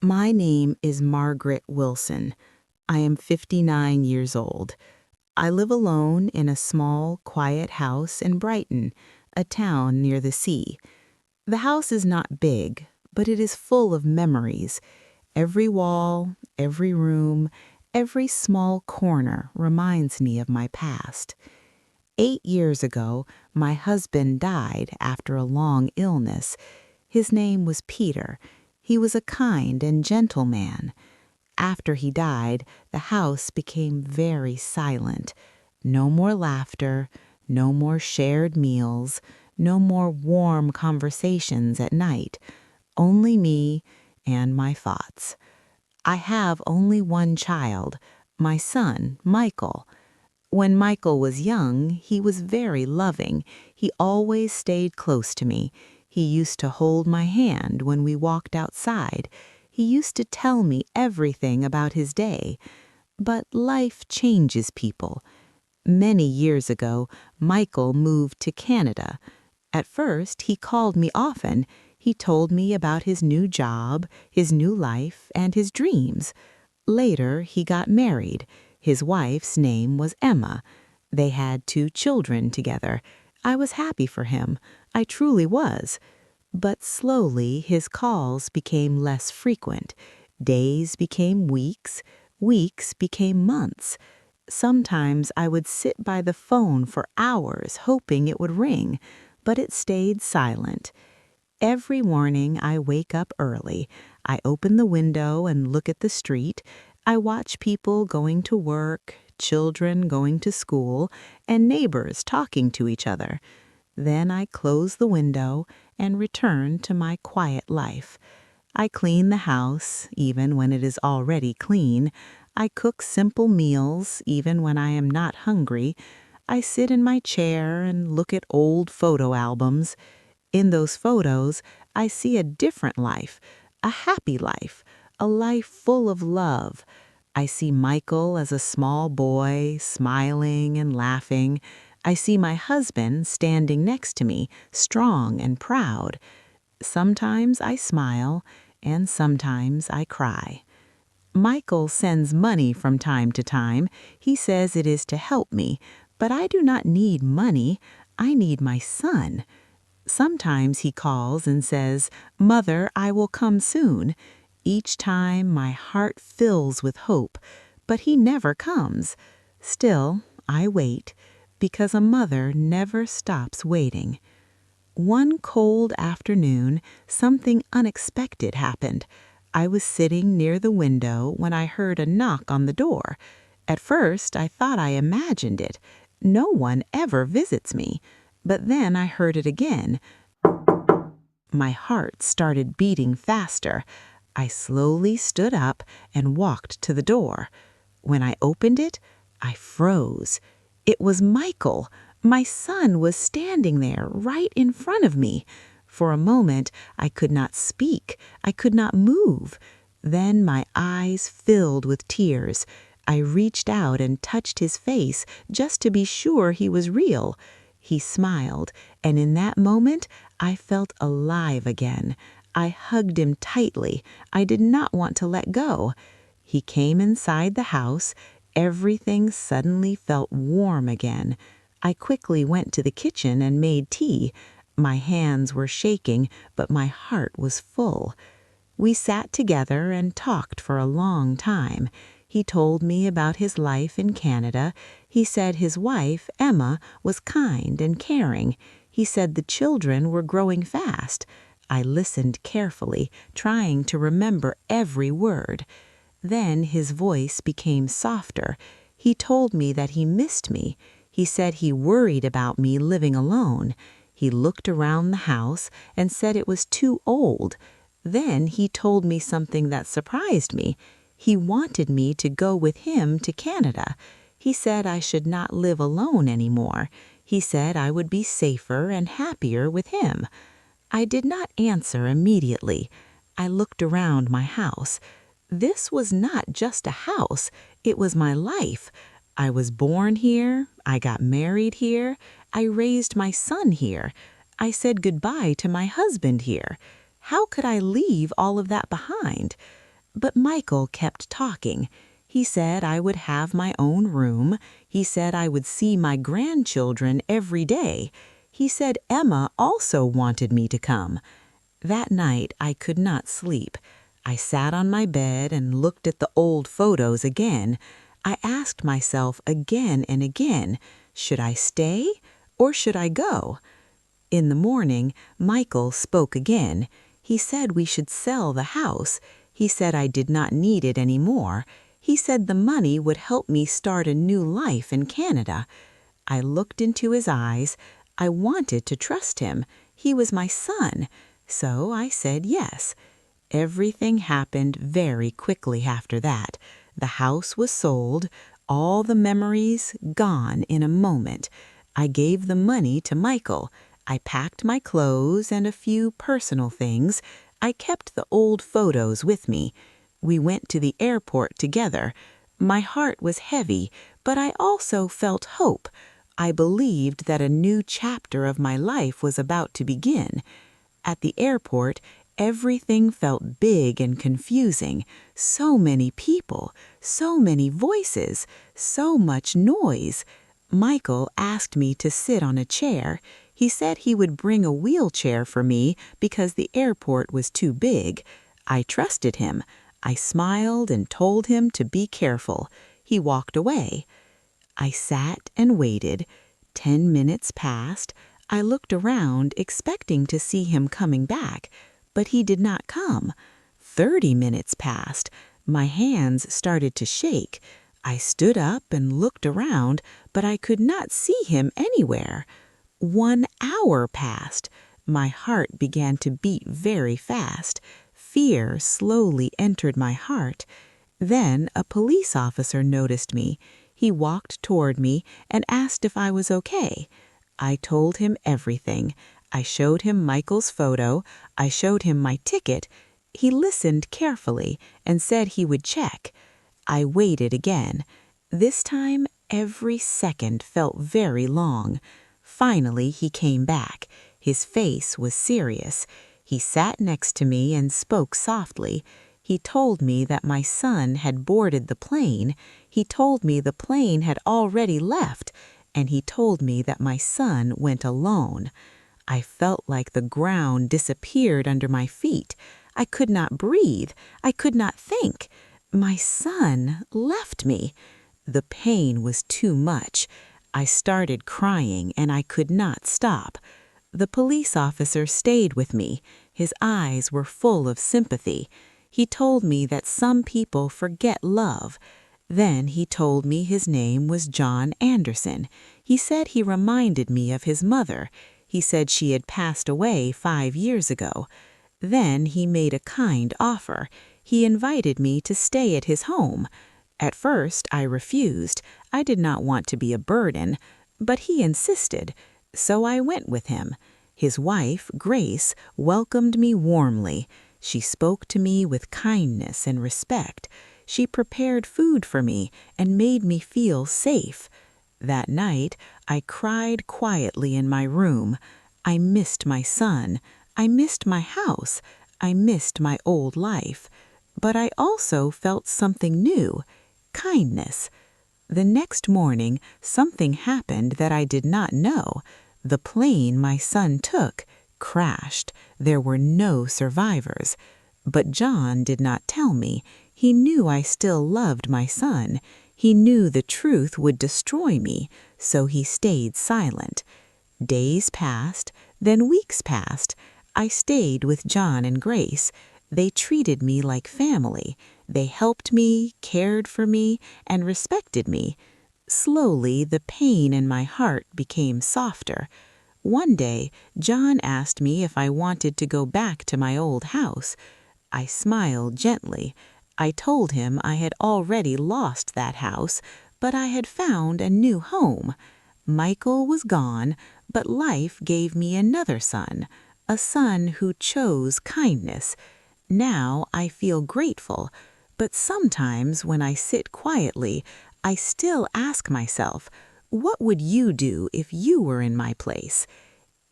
My name is Margaret Wilson. I am 59 years old. I live alone in a small, quiet house in Brighton, a town near the sea. The house is not big, but it is full of memories. Every wall, every room, every small corner reminds me of my past. 8 years ago, my husband died after a long illness. His name was Peter. He was a kind and gentle man. After he died, the house became very silent. No more laughter, no more shared meals, no more warm conversations at night. Only me and my thoughts. I have only one child, my son, Michael. When Michael was young, he was very loving. He always stayed close to me. He used to hold my hand when we walked outside. He used to tell me everything about his day. But life changes people. Many years ago, Michael moved to Canada. At first, he called me often. He told me about his new job, his new life, and his dreams. Later, he got married. His wife's name was Emma. They had 2 children together. I was happy for him. I truly was. But slowly, his calls became less frequent. Days became weeks. Weeks became months. Sometimes I would sit by the phone for hours hoping it would ring, but it stayed silent. Every morning I wake up early. I open the window and look at the street. I watch people going to work, children going to school, and neighbors talking to each other. Then I close the window and return to my quiet life. I clean the house, even when it is already clean. I cook simple meals, even when I am not hungry. I sit in my chair and look at old photo albums. In those photos, I see a different life, a happy life, a life full of love. I see Michael as a small boy, smiling and laughing. I see my husband standing next to me, strong and proud. Sometimes I smile, and sometimes I cry. Michael sends money from time to time. He says it is to help me, but I do not need money. I need my son. Sometimes he calls and says, "Mother, I will come soon." Each time my heart fills with hope, but he never comes. Still, I wait, because a mother never stops waiting. One cold afternoon, something unexpected happened. I was sitting near the window when I heard a knock on the door. At first, I thought I imagined it. No one ever visits me. But then I heard it again. My heart started beating faster. I slowly stood up and walked to the door. When I opened it, I froze. It was Michael. My son was standing there right in front of me. For a moment, I could not speak. I could not move. Then my eyes filled with tears. I reached out and touched his face just to be sure he was real. He smiled, and in that moment, I felt alive again. I hugged him tightly. I did not want to let go. He came inside the house. Everything suddenly felt warm again. I quickly went to the kitchen and made tea. My hands were shaking, but my heart was full. We sat together and talked for a long time. He told me about his life in Canada. He said his wife, Emma, was kind and caring. He said the children were growing fast. I listened carefully, trying to remember every word. Then his voice became softer. He told me that he missed me. He said he worried about me living alone. He looked around the house and said it was too old. Then he told me something that surprised me. He wanted me to go with him to Canada. He said I should not live alone anymore. He said I would be safer and happier with him. I did not answer immediately. I looked around my house. This was not just a house. It was my life. I was born here. I got married here. I raised my son here. I said goodbye to my husband here. How could I leave all of that behind? But Michael kept talking. He said I would have my own room. He said I would see my grandchildren every day. He said Emma also wanted me to come. That night I could not sleep. I sat on my bed and looked at the old photos again. I asked myself again and again, should I stay or should I go? In the morning, Michael spoke again. He said we should sell the house. He said I did not need it anymore. He said the money would help me start a new life in Canada. I looked into his eyes. I wanted to trust him. He was my son. So I said yes. Everything happened very quickly after that. The house was sold, all the memories gone in a moment. I gave the money to Michael. I packed my clothes and a few personal things. I kept the old photos with me. We went to the airport together. My heart was heavy, but I also felt hope. I believed that a new chapter of my life was about to begin. At the airport, everything felt big and confusing. So many people, so many voices, so much noise. Michael asked me to sit on a chair. He said he would bring a wheelchair for me because the airport was too big. I trusted him. I smiled and told him to be careful. He walked away. I sat and waited. 10 minutes passed. I looked around, expecting to see him coming back, but he did not come. 30 minutes passed. My hands started to shake. I stood up and looked around, but I could not see him anywhere. 1 hour passed. My heart began to beat very fast. Fear slowly entered my heart. Then a police officer noticed me. He walked toward me and asked if I was okay. I told him everything. I showed him Michael's photo. I showed him my ticket. He listened carefully and said he would check. I waited again. This time, every second felt very long. Finally, he came back. His face was serious. He sat next to me and spoke softly. He told me that my son had boarded the plane. He told me the plane had already left, and he told me that my son went alone. I felt like the ground disappeared under my feet. I could not breathe. I could not think. My son left me. The pain was too much. I started crying, and I could not stop. The police officer stayed with me. His eyes were full of sympathy. He told me that some people forget love. Then he told me his name was John Anderson. He said he reminded me of his mother. He said she had passed away 5 years ago. Then he made a kind offer. He invited me to stay at his home. At first, I refused. I did not want to be a burden, but he insisted. So I went with him. His wife, Grace, welcomed me warmly. She spoke to me with kindness and respect. She prepared food for me and made me feel safe. That night, I cried quietly in my room. I missed my son. I missed my house. I missed my old life. But I also felt something new, kindness. The next morning, something happened that I did not know. The plane my son took crashed. There were no survivors. But John did not tell me. He knew I still loved my son. He knew the truth would destroy me, so he stayed silent. Days passed, then weeks passed. I stayed with John and Grace. They treated me like family. They helped me, cared for me, and respected me. Slowly, the pain in my heart became softer. One day, John asked me if I wanted to go back to my old house. I smiled gently. I told him I had already lost that house, but I had found a new home. Michael was gone, but life gave me another son, a son who chose kindness. Now I feel grateful, but sometimes when I sit quietly, I still ask myself, what would you do if you were in my place?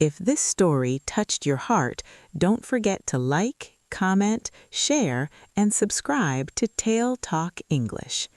If this story touched your heart, don't forget to like, comment, share, and subscribe to TaleTalk English.